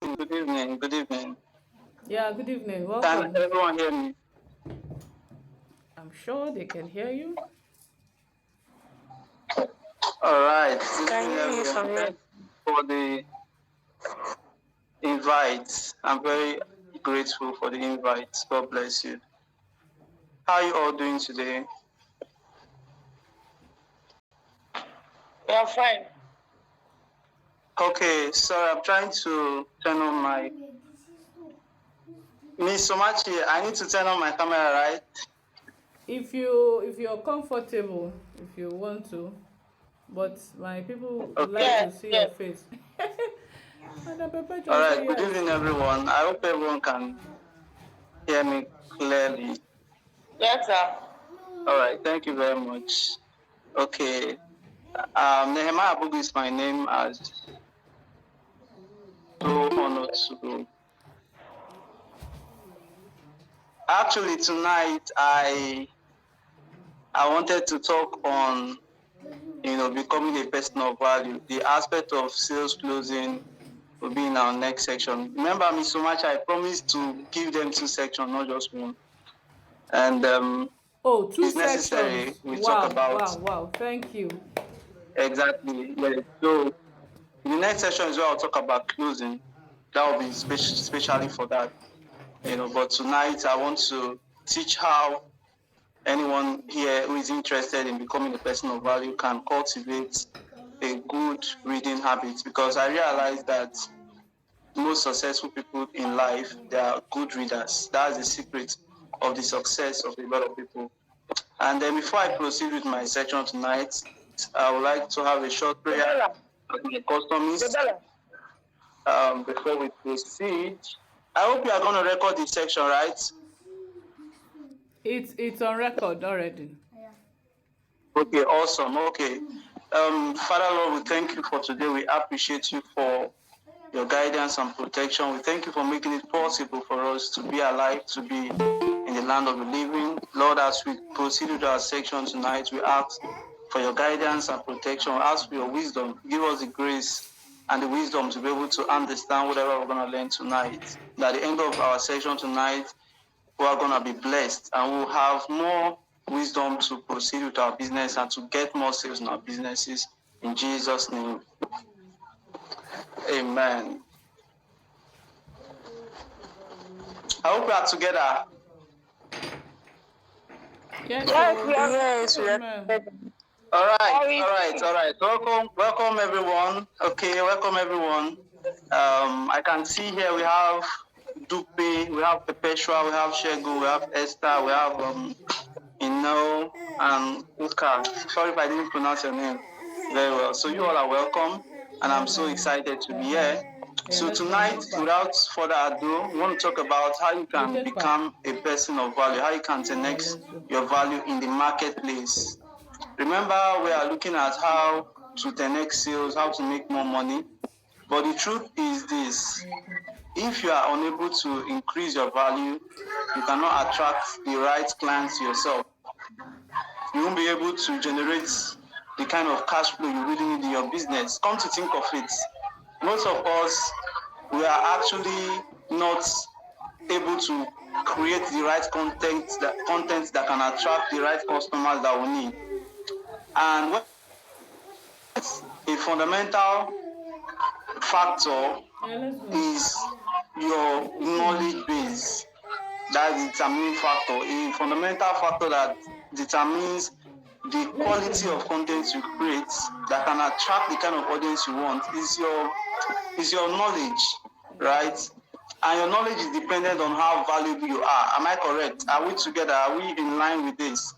Good evening. Good evening. Yeah, good evening. Can Welcome. everyone hear me? I'm sure they can hear you. All right. Good Can evening, hear you everyone. from here. Thank you for the invite. I'm very grateful for the invite. God bless you. How are you all doing today? We are fine. Okay, sorry, I'm trying to turn on my Miss Somachi. I need to turn on my camera, right? If you're comfortable, if you want to, but my people would like Okay. to Yes, see your yes. face. Madam All Perpetual say right. Good yes. evening, everyone. I hope everyone can hear me clearly. Yes, sir. All right. Thank you very much. Okay. Nehemiah Abugu is my name. As so honored to. Actually, tonight I wanted to talk on becoming a person of value. The aspect of sales closing will be in our next section. Remember me so much. I promised to give them two sections, not just one. And Oh, two it's necessary sections. we talk Wow, about wow, wow. Thank you. exactly. Yeah. So the next section is where I'll talk about closing. That will be specially for that. But tonight I want to teach how anyone here who is interested in becoming a person of value can cultivate a good reading habit, because I realize that most successful people in life, they are good readers. That's the secret of the success of a lot of people. And then before I proceed with my section tonight, I would like to have a short prayer Debella. as my custom is. Debella. Before we proceed. I hope you are going to record this section, right? It's on record already. Okay, awesome. Okay. Father Lord, we thank you for today. We appreciate you for your guidance and protection. We thank you for making it possible for us to be alive, to be in the land of the living. Lord, as we proceed with our section tonight, we ask for your guidance and protection. We ask for your wisdom. Give us the grace and the wisdom to be able to understand whatever we're going to learn tonight. At the end of our section tonight, we are going to be blessed and we'll have more wisdom to proceed with our business and to get more sales in our businesses. In Jesus' name, amen. I hope we are together. Yes, Yes, we so are. Yes, we are. amen. All right, Sorry. all right, all right. Welcome, everyone. Okay, welcome, everyone. I can see here we have Dupe, we have Perpetua, we have Shegu, we have Esther, we have Ino, and Uka. Sorry if I didn't pronounce your name very well. So you all are welcome, and I'm so excited to be here. Yeah, So let's go and tonight, move back. without further ado, we want to talk about how you You can take back. become a person of value, how you can Yeah, 10x let's go. your value in the marketplace. Remember, we are looking at how to 10x sales, how to make more money. But the truth is this: if you are unable to increase your value, you cannot attract the right clients to yourself. You won't be able to generate the kind of cash flow you really need in your business. Come to think of it, most of us, we are actually not able to create the right content that can attract the right customers that we need. And what a fundamental factor Yeah, let's go. is your knowledge base. That's the determining factor. A fundamental factor that determines the Let's quality go. of content you create that can attract the kind of audience you want is your knowledge, right? And your knowledge is dependent on how valuable you are. Am I correct? Are we together? Are we in line with this?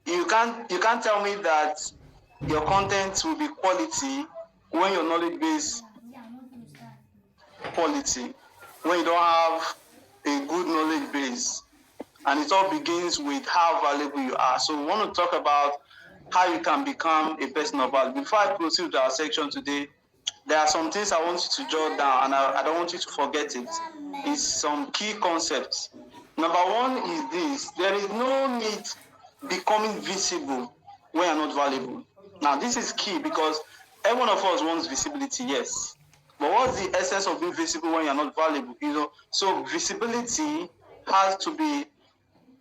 You can't tell me that your content will be quality when your knowledge base quality, when you don't have a good knowledge base. And it all begins with how valuable you are. So we want to talk about how you can become a person of value. Before I proceed with our section today, there are some things I want you to jot down, and I don't want you to forget it. It's some key concepts. Number one is this: there is no need becoming visible when you're not valuable. Now, this is key because every one of us wants visibility, yes. But what's the essence of being visible when you're not valuable? So visibility has to be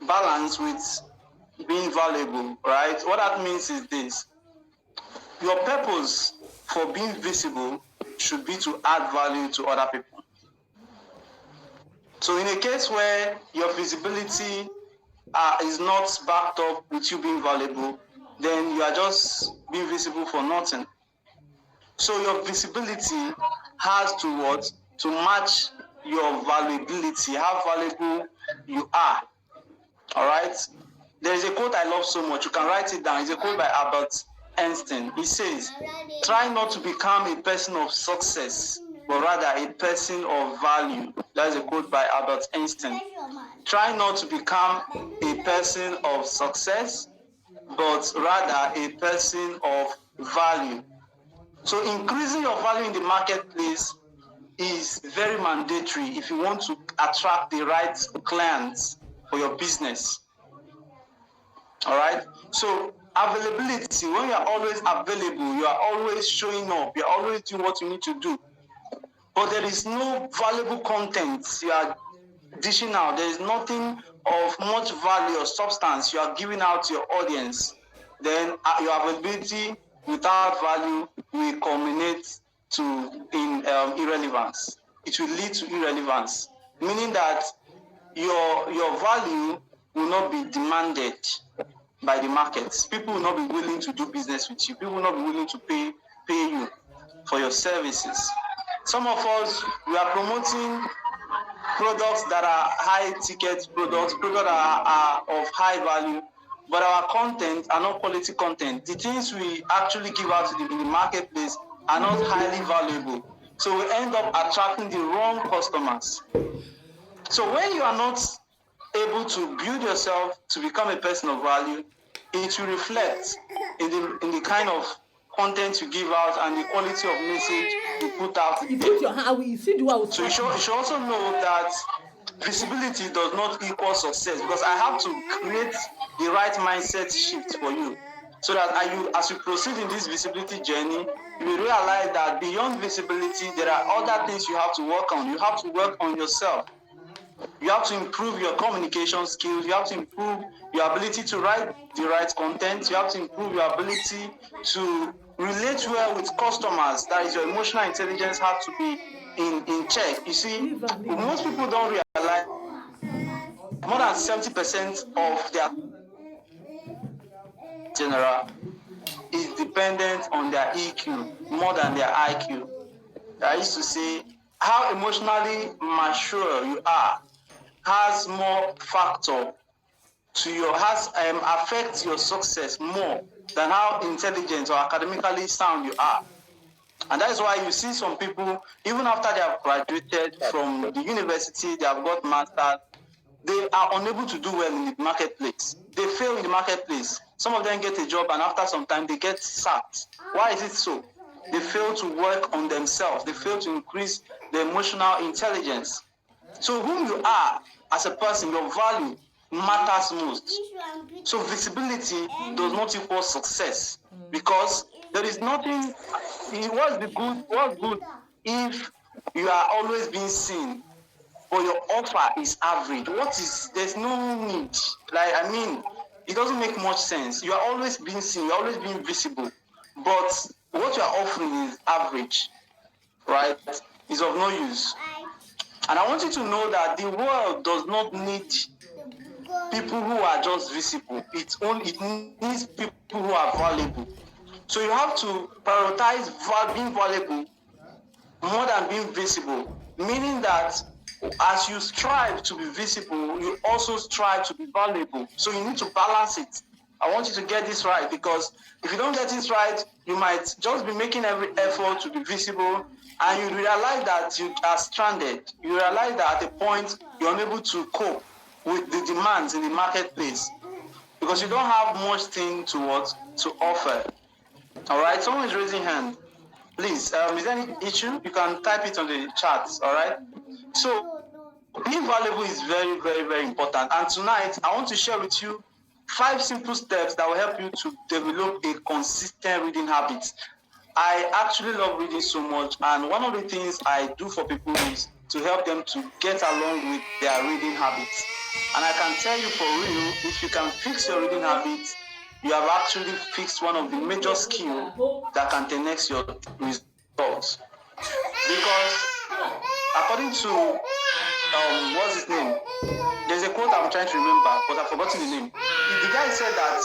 balanced with being valuable, right? What that means is this: your purpose for being visible should be to add value to other people. So in a case where your visibility is not backed up with you being valuable, then you are just being visible for nothing. So your visibility has to what? To match your valuability, how valuable you are. All right? There is a quote I love so much. You can write it down. It's a quote by Albert Einstein. He says, "Try not to become a person of success, but rather a person of value." That is a quote by Albert Einstein. Try not to become a person of success, but rather a person of value. So increasing your value in the marketplace is very mandatory if you want to attract the right clients for your business. All right. So availability, when you are always available, you are always showing up, you are always doing what you need to do, but there is no valuable content you are dishing out, there is nothing of much value or substance you are giving out to your audience, then your availability without value will culminate in irrelevance. It will lead to irrelevance, meaning that your value will not be demanded by the markets. People will not be willing to do business with you. People will not be willing to pay you for your services. Some of us, we are promoting products that are high ticket products that are of high value, but our content are not quality content. The things we actually give out to in the marketplace are not highly valuable. So we end up attracting the wrong customers. So when you are not able to build yourself to become a person of value, it will reflect in the kind of content you give out and the quality of message you put out there. So you should also know that visibility does not equal success, because I have to create the right mindset shift for you, so that as you proceed in this visibility journey, you will realize that beyond visibility, there are other things you have to work on. You have to work on yourself. You have to improve your communication skills. You have to improve your ability to write the right content. You have to improve your ability to relate well with customers. That is, your emotional intelligence has to be in check. You see, most people don't realize more than 70% of their general is dependent on their EQ more than their IQ. I used to say, how emotionally mature you are has more factor to affects your success more than how intelligent or academically sound you are. And that is why you see some people, even after they have graduated from the university, they have got masters, they are unable to do well in the marketplace. They fail in the marketplace. Some of them get a job and after some time they get sacked. Why is it so? They fail to work on themselves. They fail to increase their emotional intelligence. So who you are as a person, your value matters most. So visibility does not equal success, because there is nothing. What's good if you are always being seen, but your offer is average? There's no need. It doesn't make much sense. You are always being seen, you're always being visible, but what you are offering is average, right? It's of no use. And I want you to know that the world does not need people who are just visible. It needs people who are valuable. So you have to prioritize being valuable more than being visible, meaning that as you strive to be visible, you also strive to be valuable. So you need to balance it. I want you to get this right, because if you don't get this right, you might just be making every effort to be visible, and you realize that you are stranded. You realize that at a point you're unable to cope with the demands in the marketplace, because you don't have much thing to offer. All right, someone is raising hand. Please, is there any issue? You can type it on the chat. All right. So being valuable is very, very, very important. And tonight, I want to share with you 5 simple steps that will help you to develop a consistent reading habit. I actually love reading so much, and one of the things I do for people is to help them to get along with their reading habits. And I can tell you for real, if you can fix your reading habits, you have actually fixed one of the major skills that can 10x your results. Because according to what's his name? There's a quote I'm trying to remember, but I've forgotten the name. The guy said that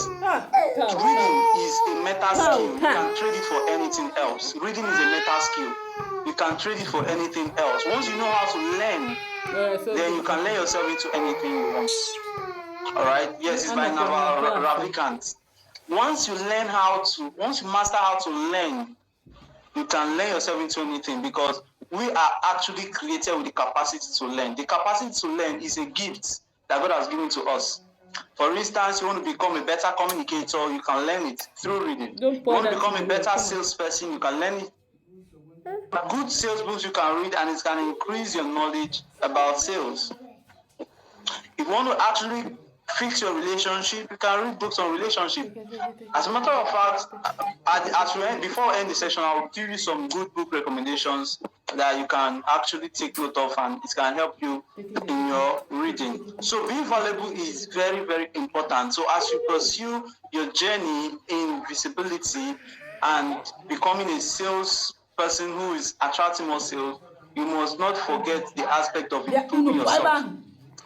reading is a meta skill. You can trade it for anything else. Reading is a meta skill. You can trade it for anything else. Once you know how to learn, then you can learn yourself into anything you want. All right. Yes, it's by Ravikant. Once you master how to learn, you can learn yourself into anything, because we are actually created with the capacity to learn. The capacity to learn is a gift that God has given to us. For instance, you want to become a better communicator, you can learn it through reading. You want to become a better salesperson, you can learn it. Good sales books you can read, and it can increase your knowledge about sales. If you want to actually fix your relationship, you can read books on relationship. As a matter of fact, before we end the session, I'll give you some good book recommendations that you can actually take note of, and it can help you in your reading. So being valuable is very, very important. So as you pursue your journey in visibility and becoming a sales person who is attracting more sales, you must not forget the aspect of improving yourself.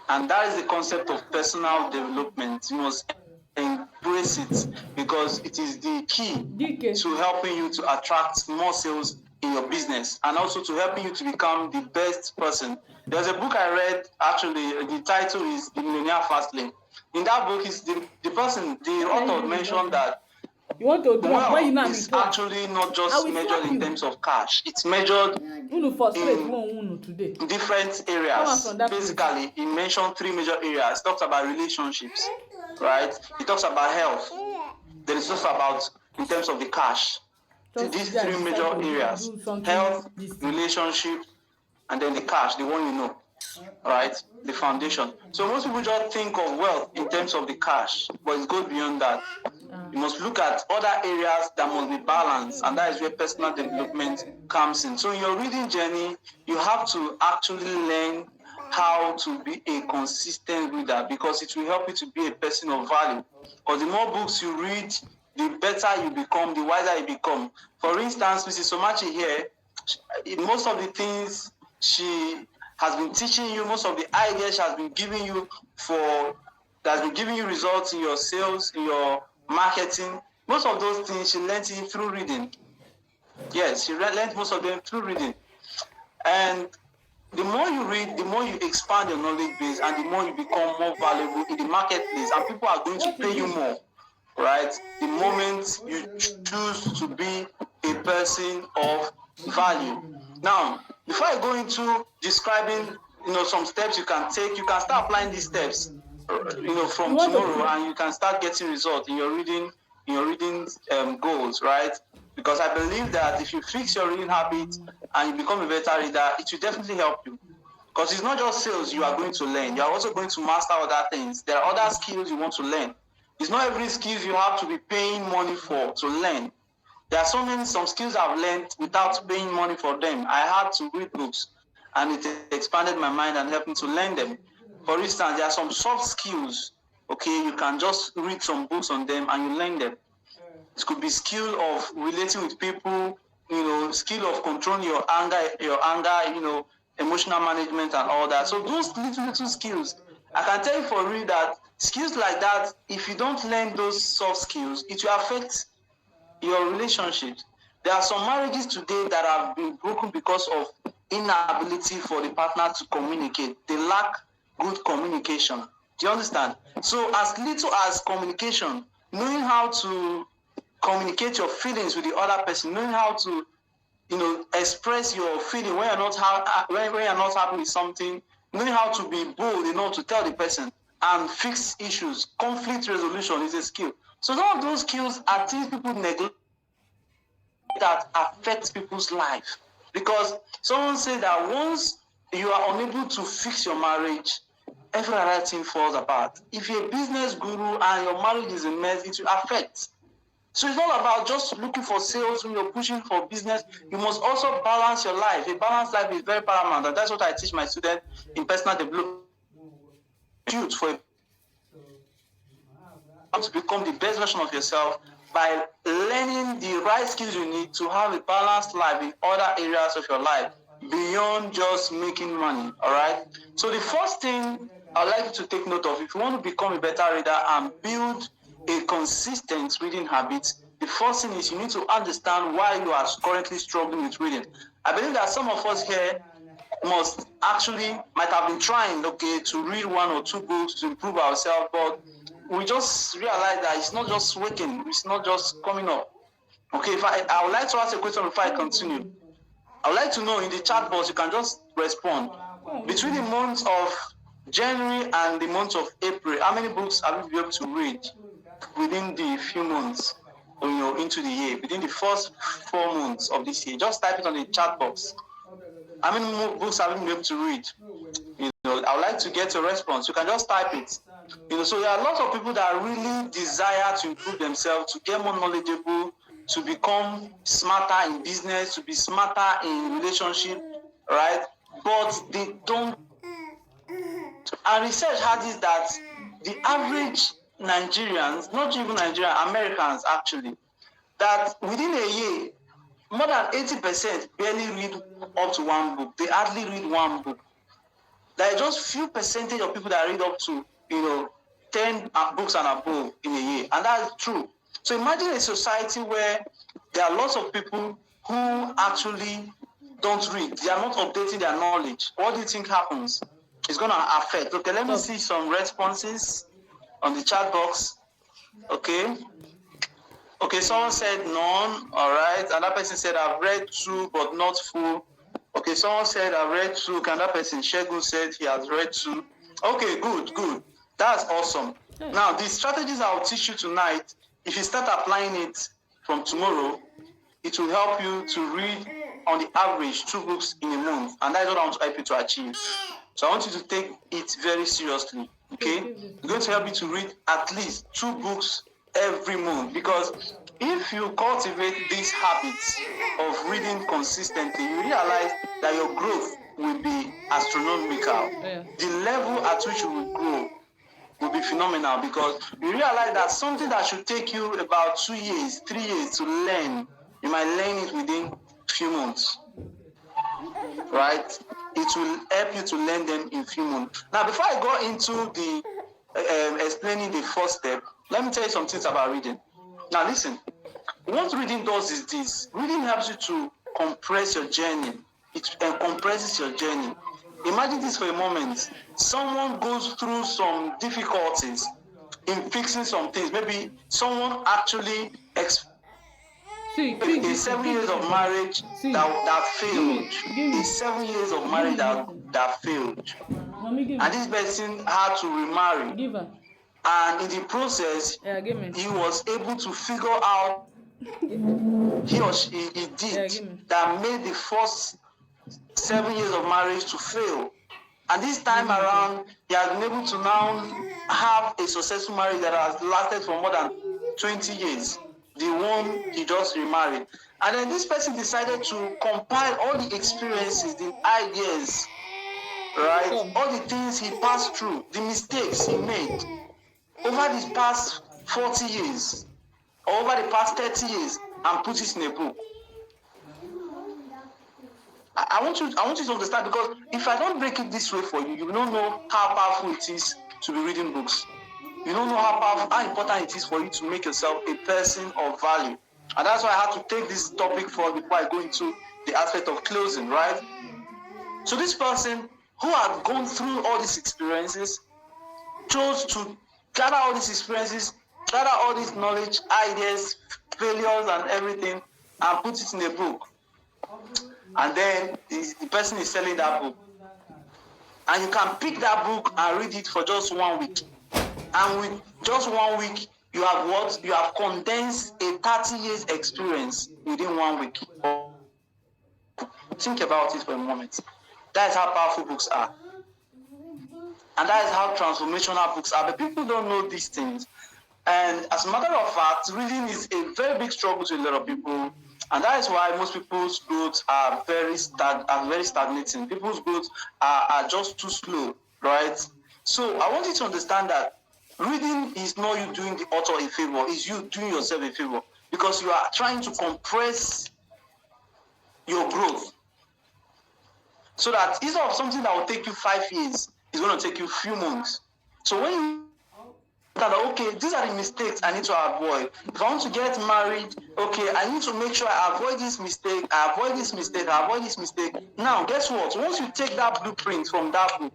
And that is the concept of personal development. You must embrace it, because it is the key to helping you to attract more sales in your business, and also to helping you to become the best person. There's a book I read, actually, the title is The Millionaire Fast Lane. In that book, the author mentioned that wealth is actually not just measured in terms of cash. It's measured in different areas. Basically, he mentioned 3 major areas. He talks about relationships, right? He talks about health. Then he talks about in terms of the cash. These 3 major areas: health, relationship, and then the cash, the one you know, right? The foundation. So most people just think of wealth in terms of the cash, but it goes beyond that. You must look at other areas that must be balanced, and that is where personal development comes in. So in your reading journey, you have to actually learn how to be a consistent reader, because it will help you to be a person of value. Because the more books you read, the better you become, the wiser you become. For instance, Mrs. Somachi here, most of the things she has been teaching you, most of the ideas she has been giving you that has been giving you results in your sales, in your marketing, most of those things she learned it through reading. Yes, she learned most of them through reading. And the more you read, the more you expand your knowledge base, and the more you become more valuable in the marketplace, and people are going to pay you more, right? The moment you choose to be a person of value. Now, before I go into describing, some steps you can take, you can start applying these steps, from tomorrow, and you can start getting results in your reading goals, right? Because I believe that if you fix your reading habits and you become a better reader, it will definitely help you. Because it's not just sales you are going to learn, you are also going to master other things. There are other skills you want to learn. It's not every skills you have to be paying money for to learn. There are some skills I've learned without paying money for them. I had to read books, and it expanded my mind and helped me to learn them. For instance, there are some soft skills, okay, you can just read some books on them and you learn them. It could be skill of relating with people, skill of controlling your anger, emotional management and all that. So those little skills, I can tell you for real that skills like that, if you don't learn those soft skills, it will affect your relationships. There are some marriages today that have been broken because of inability for the partner to communicate. They lack good communication. Do you understand? So as little as communication, knowing how to communicate your feelings with the other person, knowing how to, express your feeling when you're not happy with something, knowing how to be bold enough to tell the person and fix issues. Conflict resolution is a skill. So some of those skills are things people neglect that affects people's life. Because someone said that once you are unable to fix your marriage, every other thing falls apart. If you're a business guru and your marriage is a mess, it will affect. So it's not about just looking for sales when you're pushing for business. You must also balance your life. A balanced life is very paramount, and that's what I teach my students in personal development. For to become the best version of yourself by learning the right skills you need to have a balanced life in other areas of your life beyond just making money. All right. So the first thing I'd like you to take note of, if you want to become a better reader and build a consistent reading habit, the first thing is you need to understand why you are currently struggling with reading. I believe that some of us here might have been trying, to read one or two books to improve ourselves, but we just realize that it's not just working, it's not just coming up. Okay, I would like to ask a question before I continue. I would like to know in the chat box, you can just respond. Between the months of January and the month of April, how many books have you been able to read within the few months, into the year, within the first 4 months of this year? Just type it on the chat box. How many books have you been able to read? I would like to get a response. You can just type it. So there are lots of people that really desire to improve themselves, to get more knowledgeable, to become smarter in business, to be smarter in relationship, right? But they don't. And research has this that the average Nigerians, not even Nigerians, Americans actually, that within a year, more than 80% barely read up to one book. They hardly read one book. There are just few percentage of people that read up to 10 books and above in a year, and that's true. So imagine a society where there are lots of people who actually don't read. They are not updating their knowledge. What do you think happens? It's going to affect. Okay, let me see some responses on the chat box. Okay, someone said none. All right, another person said I've read 2 but not full. Okay, someone said I've read 2. Another person, Shegun, said he has read 2. Okay, good. That's awesome. Now, the strategies I'll teach you tonight, if you start applying it from tomorrow, it will help you to read on the average 2 books in a month. And that is what I want to help you to achieve. So I want you to take it very seriously. Okay? It's going to help you to read at least 2 books every month, because if you cultivate these habits of reading consistently, you realize that your growth will be astronomical. Yeah. The level at which you will grow will be phenomenal, because you realize that something that should take you about 2 years, 3 years to learn, you might learn it within a few months. Right? It will help you to learn them in a few months. Now, before I go into the explaining the first step, let me tell you some things about reading. Now, listen. What reading does is this. Reading helps you to compress your journey. It compresses your journey. Imagine this for a moment. Someone goes through some difficulties in fixing some things. Maybe someone actually a 7 years of marriage that failed. A 7 years of marriage that failed. And this person had to remarry. And in the process, he was able to figure out he did that made the first 7 years of marriage to fail. And this time around, he has been able to now have a successful marriage that has lasted for more than 20 years. The one he just remarried. And then this person decided to compile all the experiences, the ideas, right? All the things he passed through, the mistakes he made over these past 40 years, or over the past 30 years, and put it in a book. I want you to understand, because if I don't break it this way for you, you don't know how powerful it is to be reading books. You don't know how important it is for you to make yourself a person of value. And that's why I had to take this topic before I go into the aspect of closing, right? So this person who had gone through all these experiences chose to gather all these experiences, gather all this knowledge, ideas, failures, and everything, and put it in a book. And then the person is selling that book. And you can pick that book and read it for just 1 week. And with just 1 week, you have what? You have condensed a 30 years experience within 1 week. Think about it for a moment. That is how powerful books are. And that is how transformational books are. But people don't know these things. And as a matter of fact, reading is a very big struggle to a lot of people. And that is why most people's growth are very stagnating. People's growth are just too slow, right? So I want you to understand that reading is not you doing the author a favor, it's you doing yourself a favor, because you are trying to compress your growth. So that instead of something that will take you 5 years, it's going to take you a few months. So when you that, okay, these are the mistakes I need to avoid. If I want to get married, okay, I need to make sure I avoid this mistake, I avoid this mistake, I avoid this mistake. Now, guess what? Once you take that blueprint from that book,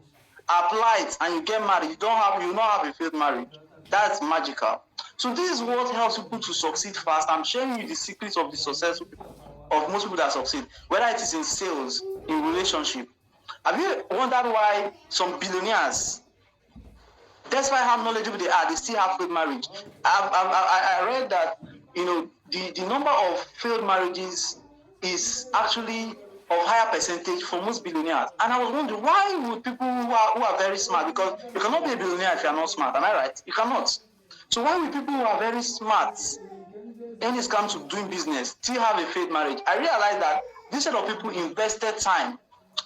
apply it, and you get married, you will not have a failed marriage. That's magical. So this is what helps people to succeed fast. I'm sharing you the secrets of the successful people, of most people that succeed, whether it is in sales, in relationship. Have you wondered why some billionaires, despite how knowledgeable they are, they still have failed marriage? I read that the number of failed marriages is actually of higher percentage for most billionaires. And I was wondering, why would people who are very smart, because you cannot be a billionaire if you are not smart, am I right? You cannot. So why would people who are very smart, when it comes to doing business, still have a failed marriage? I realized that this set of people invested time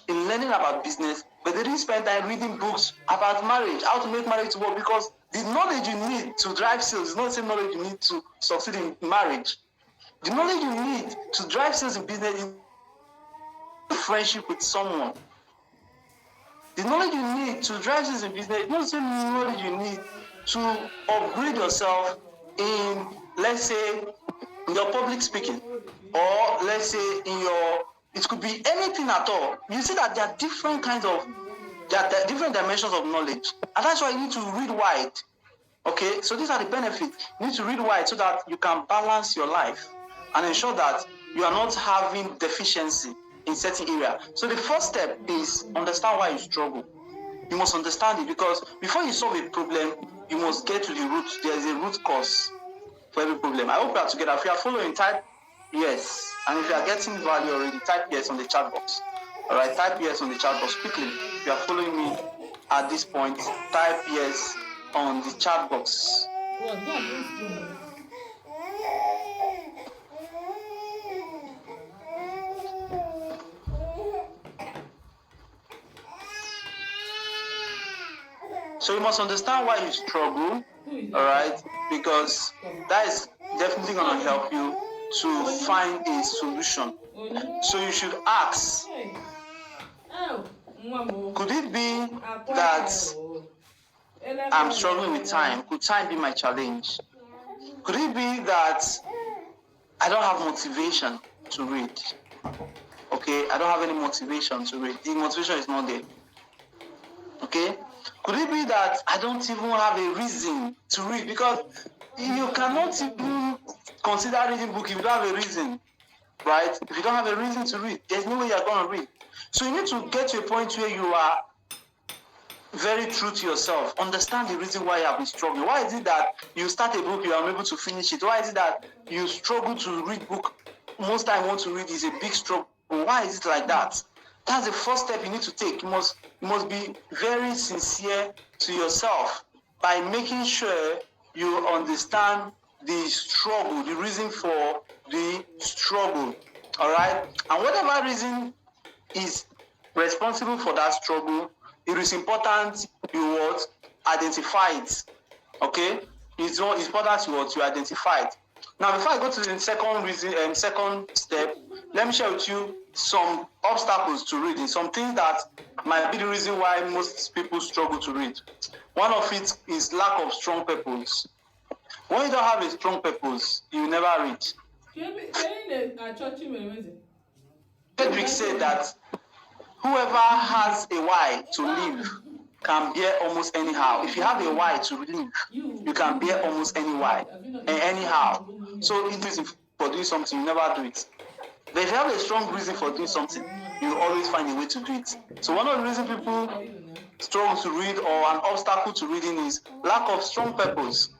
in learning about business, but they didn't spend time reading books about marriage, how to make marriage work, because the knowledge you need to drive sales is not the same knowledge you need to succeed in marriage. The knowledge you need to drive sales in business is friendship with someone. The knowledge you need to drive sales in business is not the same knowledge you need to upgrade yourself in, let's say, in your public speaking, or let's say it could be anything at all. You see that there are different different dimensions of knowledge, and that's why you need to read wide. Okay, so these are the benefits. You need to read wide so that you can balance your life and ensure that you are not having deficiency in certain area. So the first step is understand why you struggle. You must understand it, because before you solve a problem, you must get to the root. There is a root cause for every problem. I hope we are together. If you are following, type yes. And if you are getting value already, type yes on the chat box. All right, type yes on the chat box quickly. If you are following me at this point, type yes on the chat box. So you must understand why you struggle, all right? Because that is definitely going to help you to find a solution. So you should ask, could it be that I'm struggling with time? Could time be my challenge? Could it be that I don't have motivation to read? Okay, I don't have any motivation to read. The motivation is not there. Okay? Could it be that I don't even have a reason to read? Because you cannot even consider reading book if you don't have a reason, right? If you don't have a reason to read, there's no way you're going to read. So you need to get to a point where you are very true to yourself. Understand the reason why you have been struggling. Why is it that you start a book, you are unable to finish it? Why is it that you struggle to read book? Most time want to read is a big struggle. Why is it like that? That's the first step you need to take. You must be very sincere to yourself by making sure you understand the struggle, the reason for the struggle. All right? And whatever reason is responsible for that struggle, it is important you identify it. Okay? It's important you identify it. Now, before I go to the second step, let me share with you some obstacles to reading, some things that might be the reason why most people struggle to read. One of it is lack of strong purpose. When you don't have a strong purpose, you never read. Frederick said that whoever has a why to live can bear almost anyhow. If you have a why to live, you can bear almost anyhow. So it is for doing something, you never do it. But if you have a strong reason for doing something, you always find a way to do it. So one of the reasons people struggle to read, or an obstacle to reading, is lack of strong purpose.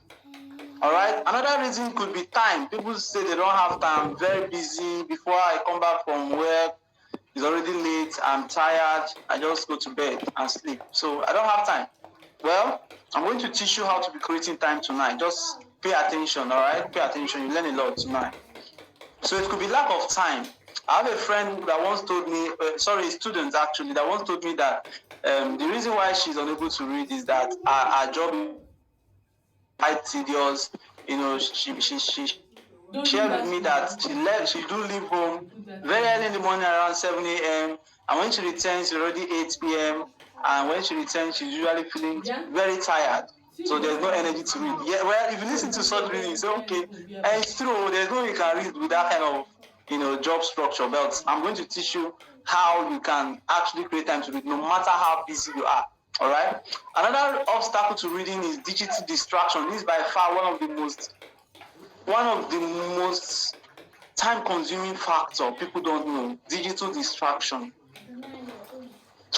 All right. Another reason could be time. People say they don't have time, I'm very busy. Before I come back from work, it's already late, I'm tired, I just go to bed and sleep. So I don't have time. Well, I'm going to teach you how to be creating time tonight. Just pay attention, all right? Pay attention. You learn a lot tonight. So it could be lack of time. I have a friend that once told me, a student actually, that once told me that the reason why she's unable to read is that her job is quite tedious. You know, she shared with me that she do leave home very early in the morning around 7 a.m. and when she returns, it's already 8 p.m. And when she returns, she's usually feeling very tired. So there's no energy to read. Yeah, well, if you listen to such reading, you say, okay, and it's true, there's no way you can read with that kind of job structure. But I'm going to teach you how you can actually create time to read, no matter how busy you are. All right. Another obstacle to reading is digital distraction. This is by far one of the most time-consuming factor people don't know. Digital distraction.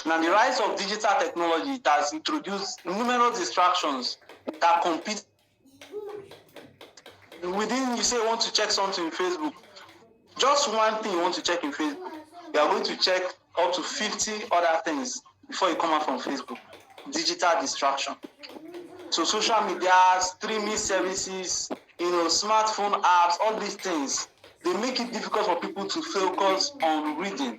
Now, the rise of digital technology has introduced numerous distractions that compete. Within, you say you want to check something in Facebook, just one thing you want to check in Facebook, you are going to check up to 50 other things before you come out from Facebook. Digital distraction. So social media, streaming services, smartphone apps, all these things, they make it difficult for people to focus on reading.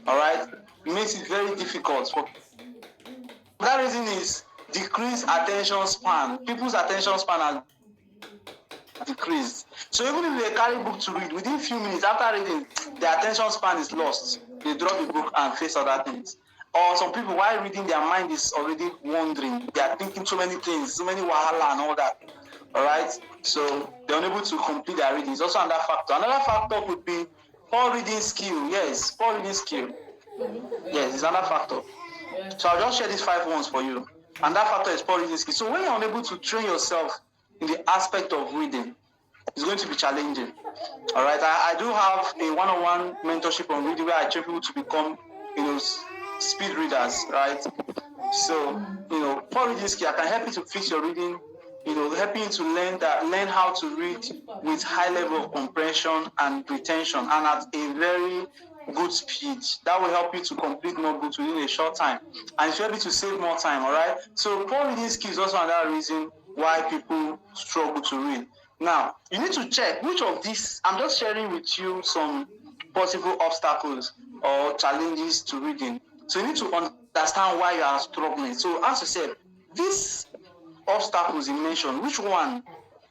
All right? It makes it very difficult. That reason is decreased attention span. People's attention span has decreased. So even if they carry book to read, within a few minutes after reading, their attention span is lost. They drop the book and face other things. Or some people, while reading, their mind is already wandering. They are thinking so many things, so many wahala and all that. All right? So they're unable to complete their reading. It's also another factor. Another factor could be poor reading skill. Yes, poor reading skill. Yes, it's another factor. So I'll just share these 5 ones for you. And that factor is poor reading skill. So when you're unable to train yourself in the aspect of reading, it's going to be challenging. All right? I do have a one-on-one mentorship on reading where I train people to become, speed readers, right? So, poor reading skill, I can help you to fix your reading, helping you to learn how to read with high level of comprehension and retention and at a very good speed. That will help you to complete more books within a short time. And it's help you to save more time, all right? So poor reading skill is also another reason why people struggle to read. Now, you need to check which of these, I'm just sharing with you some possible obstacles or challenges to reading. So you need to understand why you are struggling. So ask yourself, these obstacles you mentioned, which one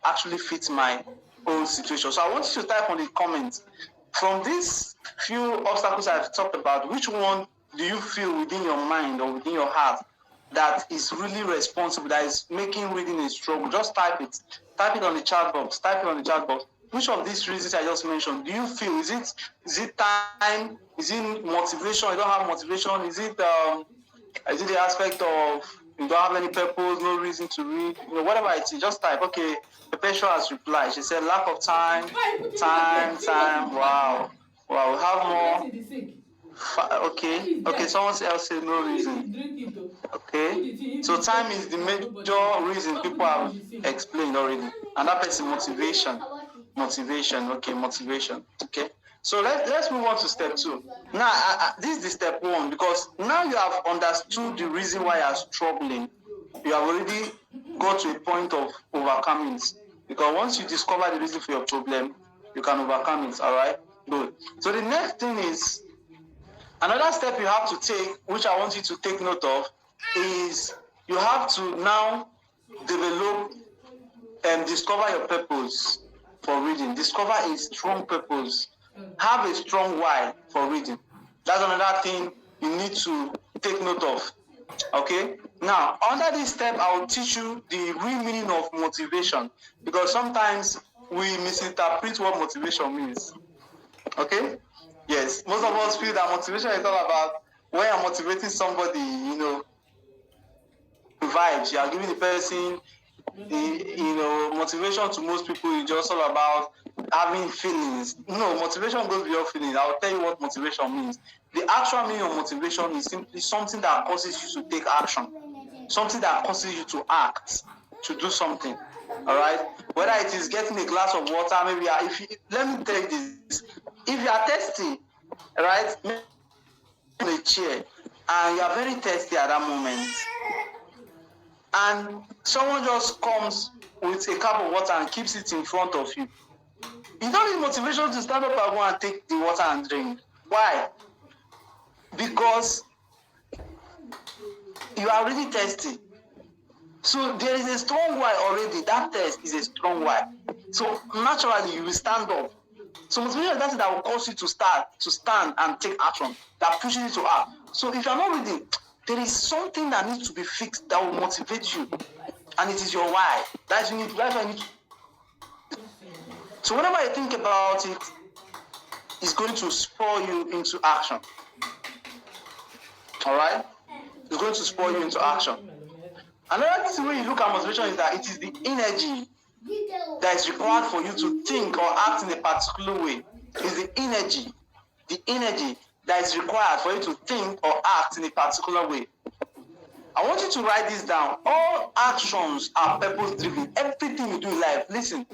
actually fits my own situation? So I want you to type on the comments. From these few obstacles I've talked about, which one do you feel within your mind or within your heart that is really responsible, that is making reading a struggle? Just type it. Type it on the chat box. Type it on the chat box. Which of these reasons I just mentioned do you feel? Is it time? Is it motivation? You don't have motivation? Is it the aspect of you don't have any purpose, no reason to read? Whatever it is, just type. Okay, Perpetua has replied. She said lack of time. Wow. We have more. Okay. Someone else said no reason. Okay. So time is the major reason people have explained already. And that person, motivation. Okay, motivation. Okay. So let's move on to step 2. Now, this is the step 1 because now you have understood the reason why you are struggling. You have already got to a point of overcoming it. Because once you discover the reason for your problem, you can overcome it. All right. Good. So the next thing is another step you have to take, which I want you to take note of, is you have to now develop and discover your purpose for reading. Discover a strong purpose. Have a strong why for reading. That's another thing you need to take note of. Okay? Now, under this step, I will teach you the real meaning of motivation because sometimes we misinterpret what motivation means. Okay? Yes. Most of us feel that motivation is all about when you're motivating somebody, vibes. You are giving the person motivation to most people is just all about having feelings. No, motivation goes beyond feelings. I'll tell you what motivation means. The actual meaning of motivation is simply something that causes you to take action, something that causes you to act, to do something. All right. Whether it is getting a glass of water, maybe let me tell you this: if you are thirsty, right, in a chair, and you are very thirsty at that moment, and someone just comes with a cup of water and keeps it in front of you, you don't need motivation to stand up and go and take the water and drink. Why? Because you are already thirsty. So there is a strong why already. That thirst is a strong why. So naturally you will stand up. So motivation is that thing that will cause you to stand and take action, that pushes you to act. So if you are not reading, there is something that needs to be fixed that will motivate you, and it is your why. That's why you need to. So whenever you think about it, it's going to spur you into action. All right, it's going to spur you into action. Another thing when you look at motivation is that it is the energy that is required for you to think or act in a particular way. It's the energy that is required for you to think or act in a particular way. I want you to write this down. All actions are purpose driven. Everything you do in life, listen,